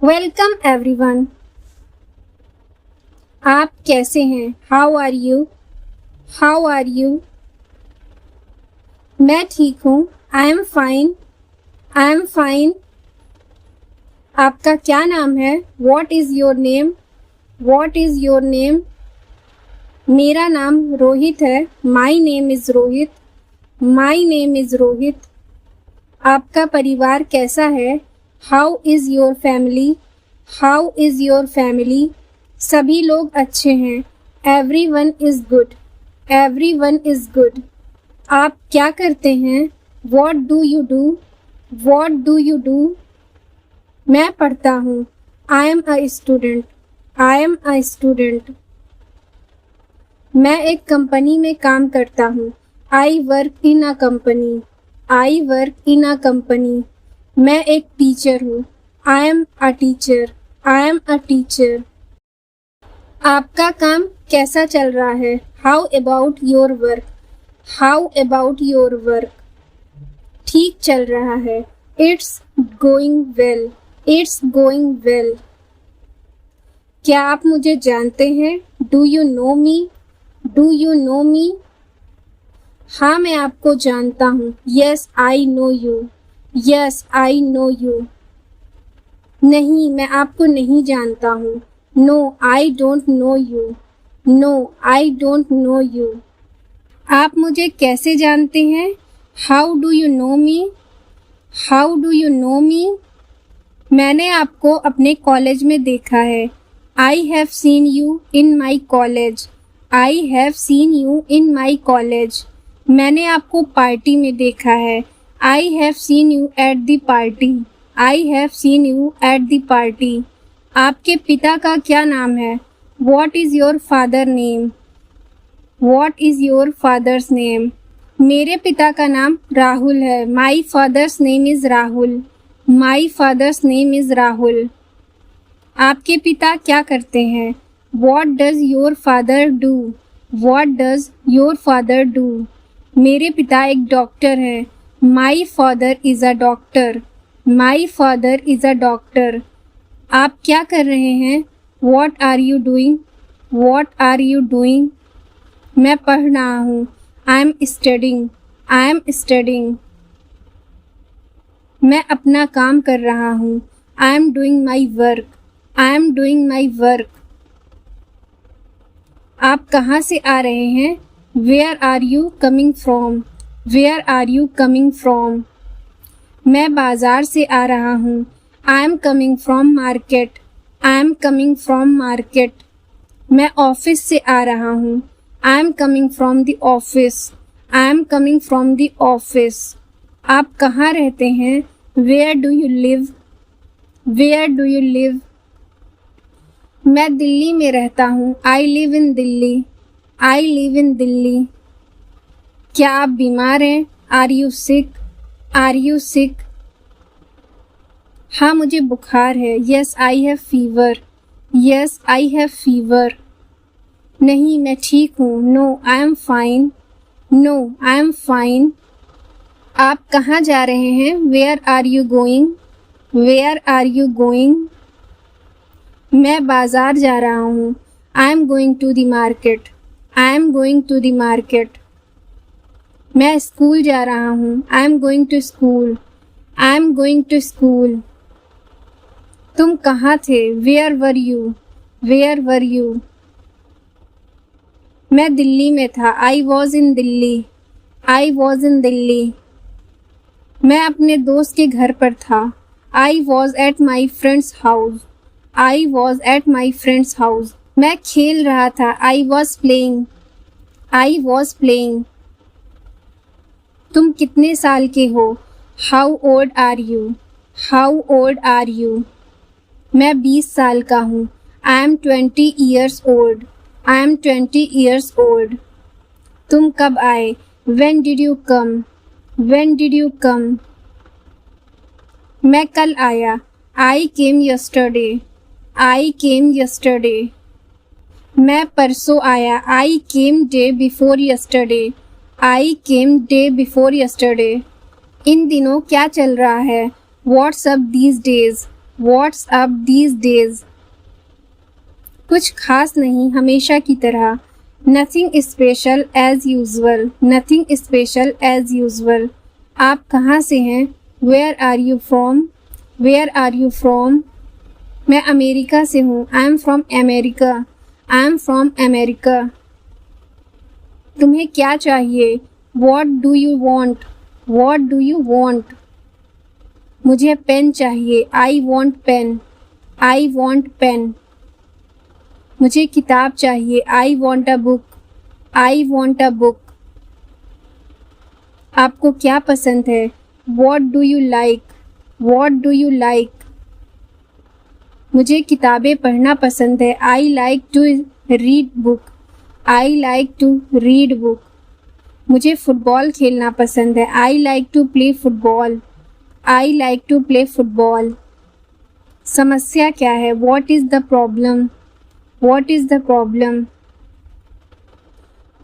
Welcome everyone. आप कैसे हैं? How are you? How are you? मैं ठीक हूँ। I am fine. I am fine. आपका क्या नाम है? What is your name? What is your name? मेरा नाम रोहित है। My name is Rohit. My name is Rohit. आपका परिवार कैसा है? How is your family? How is your family? सभी लोग अच्छे हैं। Every one is good. Every one is good. आप क्या करते हैं? What do you do? What do you do? मैं पढ़ता हूँ। I am a student. I am a student. मैं एक कंपनी में काम करता हूँ। I work in a company. I work in a company. मैं एक टीचर हूँ। I am a teacher. I am a teacher. आपका काम कैसा चल रहा है? How about your work? How about your work? ठीक चल रहा है। It's going well. It's going well. क्या आप मुझे जानते हैं? Do you know me? Do you know me? हाँ, मैं आपको जानता हूँ। Yes I know you. Yes I know you. नहीं, मैं आपको नहीं जानता हूँ। No I don't know you. No I don't know you. आप मुझे कैसे जानते हैं? How do you know me? How do you know me? मैंने आपको अपने कॉलेज में देखा है। I have seen you in my college. I have seen you in my college. मैंने आपको पार्टी में देखा है। I have seen you at the party. I have seen you at the party. आपके पिता का क्या नाम है? What is your father name? What is your father's name? मेरे पिता का नाम राहुल है। My father's name is Rahul. My father's name is Rahul. आपके पिता क्या करते हैं? What does your father do? What does your father do? मेरे पिता एक डॉक्टर हैं। My father is a doctor. My father is a doctor. आप क्या कर रहे हैं? What are you doing? What are you doing? मैं पढ़ रहा हूँ। I am studying. I am studying. मैं अपना काम कर रहा हूँ। I am doing my work. I am doing my work. आप कहाँ से आ रहे हैं? Where are you coming from? Where are you coming from? मैं बाज़ार से आ रहा हूँ। I am coming from market. I am coming from market. मैं ऑफिस से आ रहा हूँ। I am coming from the office. I am coming from the office. आप कहाँ रहते हैं? Where do you live? Where do you live? मैं दिल्ली में रहता हूँ। I live in Delhi. I live in Delhi. क्या आप बीमार हैं? Are you sick? Are you sick? हाँ, मुझे बुखार है। Yes I have fever. Yes I have fever. नहीं, मैं ठीक हूँ। No I am fine. No I am fine. आप कहाँ जा रहे हैं? Where are you going? Where are you going? मैं बाज़ार जा रहा हूँ। I am going to the market. I am going to the market. मैं स्कूल जा रहा हूँ। I am going to school. I am going to school. तुम कहाँ थे? Where were you? Where were you? मैं दिल्ली में था। I was in Delhi. I was in Delhi. मैं अपने दोस्त के घर पर था। I was at my friend's house. I was at my friend's house. मैं खेल रहा था। I was playing. I was playing. तुम कितने साल के हो? How old are you? How old are you? मैं 20 साल का हूँ। I M 20 years old. I am 20 years old. तुम कब आए? When did you come? When did you come? मैं कल आया। I came yesterday. I came yesterday. मैं परसों आया। I came day before yesterday. I came day before yesterday. इन दिनों क्या चल रहा है? What's up these days? What's up these days? कुछ खास नहीं, हमेशा की तरह. Nothing special as usual. Nothing special as usual. आप कहाँ से हैं? Where are you from? Where are you from? मैं अमेरिका से हूँ. I am from America. I am from America. तुम्हें क्या चाहिए? What do you want? What do you want? मुझे पेन चाहिए. I want pen. I want pen. मुझे किताब चाहिए. I want a book. I want a book. आपको क्या पसंद है? What do you like? What do you like? मुझे किताबें पढ़ना पसंद है. I like to read book. I like to read book. मुझे फुटबॉल खेलना पसंद है. I like to play football. I like to play football. समस्या क्या है? What is the problem? What is the problem?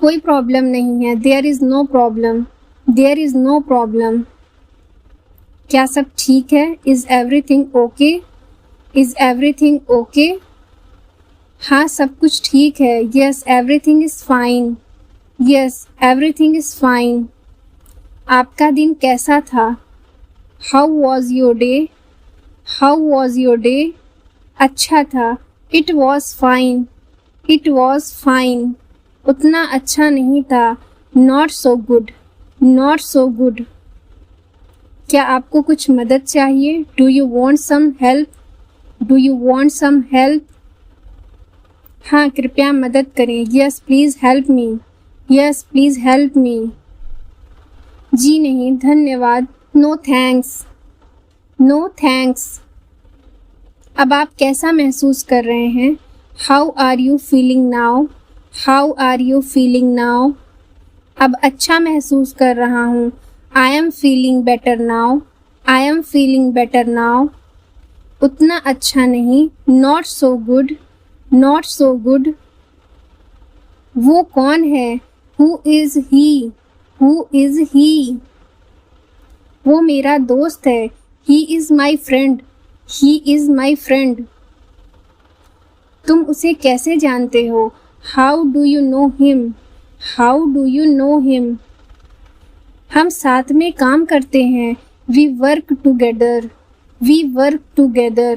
कोई प्रॉब्लम नहीं है. There is no problem. There is no problem. क्या सब ठीक है? Is everything okay? Is everything okay? हाँ, सब कुछ ठीक है. Yes, everything is fine. Yes, everything is fine. आपका दिन कैसा था? How was your day? How was your day? अच्छा था. It was fine. It was fine. उतना अच्छा नहीं था. Not so good. Not so good. क्या आपको कुछ मदद चाहिए? Do you want some help? Do you want some help? हाँ, कृपया मदद करें. Yes, please help me. Yes, please help me. जी नहीं, धन्यवाद. No thanks. No thanks. अब आप कैसा महसूस कर रहे हैं? How are you feeling now? How are you feeling now? अब अच्छा महसूस कर रहा हूँ. I am feeling better now. I am feeling better now. उतना अच्छा नहीं. Not so good. Not so good. वो कौन है? Who is he? Who is he? वो मेरा दोस्त है. He is my friend. He is my friend. तुम उसे कैसे जानते हो? How do you know him? How do you know him? हम साथ में काम करते हैं. We work together. We work together.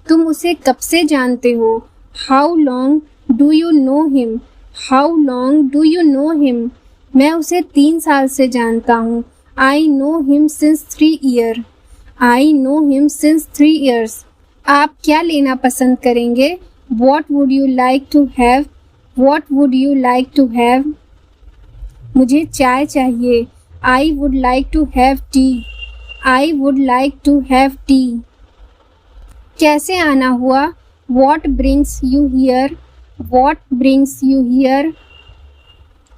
तुम उसे कब से जानते हो? How long do you know him? How long do you know him? मैं उसे 3 साल से जानता हूँ. I know him since 3 years. I know him since 3 years. आप क्या लेना पसंद करेंगे? What would you like to have? What would you like to have? मुझे चाय चाहिए. I would like to have tea. I would like to have tea. कैसे आना हुआ? What brings you here? What brings you here?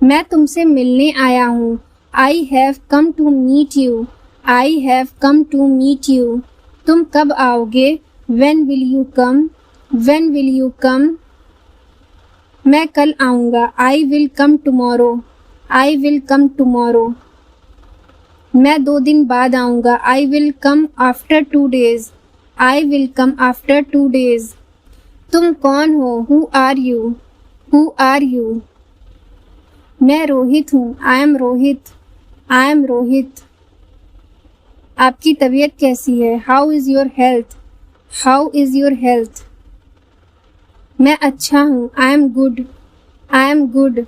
मैं तुमसे मिलने आया हूँ. I have come to meet you. I have come to meet you. तुम कब आओगे? When will you come? When will you come? मैं कल आऊँगा. I will come tomorrow. I will come tomorrow. मैं 2 दिन बाद आऊँगा. I will come after 2 days. I will come after 2 days. तुम कौन हो? Who are you? Who are you? मैं रोहित हूँ. I am Rohit. I am Rohit. आपकी तबीयत कैसी है? How is your health? How is your health? मैं अच्छा हूँ. I am good. I am good.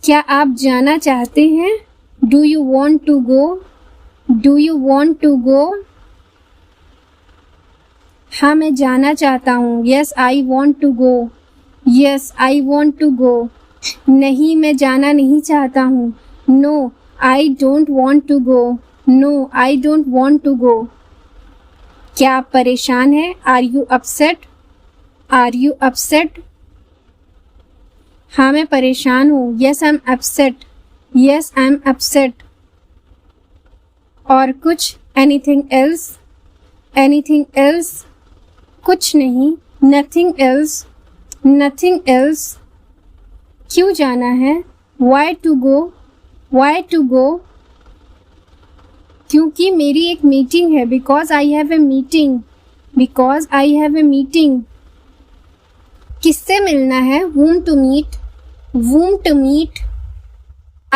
क्या आप जाना चाहते हैं? Do you want to go? Do you want to go? हाँ, मैं जाना चाहता हूँ. Yes, I want to go. Yes, I want to go. नहीं, मैं जाना नहीं चाहता हूँ. No, I don't want to go. No, I don't want to go. क्या आप परेशान हैं? Are you upset? Are you upset? हाँ, मैं परेशान हूँ. Yes, I'm upset. Yes, I'm upset. और कुछ? Anything else? Anything else? कुछ नहीं. Nothing else. Nothing else. क्यों जाना है? Why to go? Why to go? क्योंकि मेरी एक मीटिंग है, because I have a meeting, because I have a meeting. किससे मिलना है? whom to meet, whom to meet।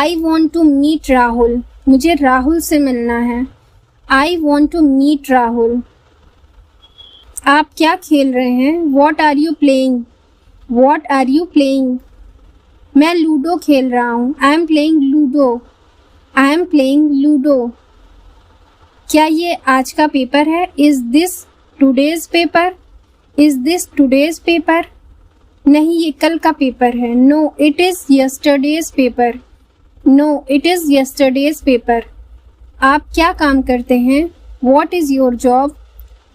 I want to meet Rahul, मुझे राहुल से मिलना है। I want to meet Rahul. आप क्या खेल रहे हैं? What are you playing, what are you playing। मैं लूडो खेल रहा हूँ। I am playing ludo, I am playing ludo. क्या ये आज का पेपर है? Is this today's paper, is this today's paper। नहीं, ये कल का पेपर है। No, it is yesterday's paper, no, it is yesterday's paper। आप क्या काम करते हैं? What is your job,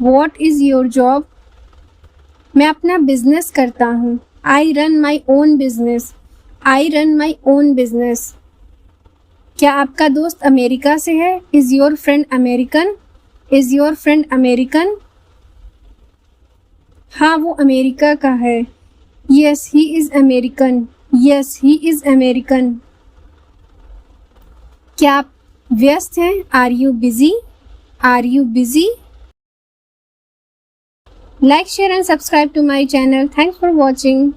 what is your job। मैं अपना बिजनेस करता हूँ। I run my own business, I run my own business। क्या आपका दोस्त अमेरिका से है? Is your friend American, is your friend American। हाँ, वो अमेरिका का है। Yes, he is American, yes, he is American। क्या आप व्यस्त हैं? Are you busy, are you busy। Like, share and subscribe to my channel. Thanks for watching.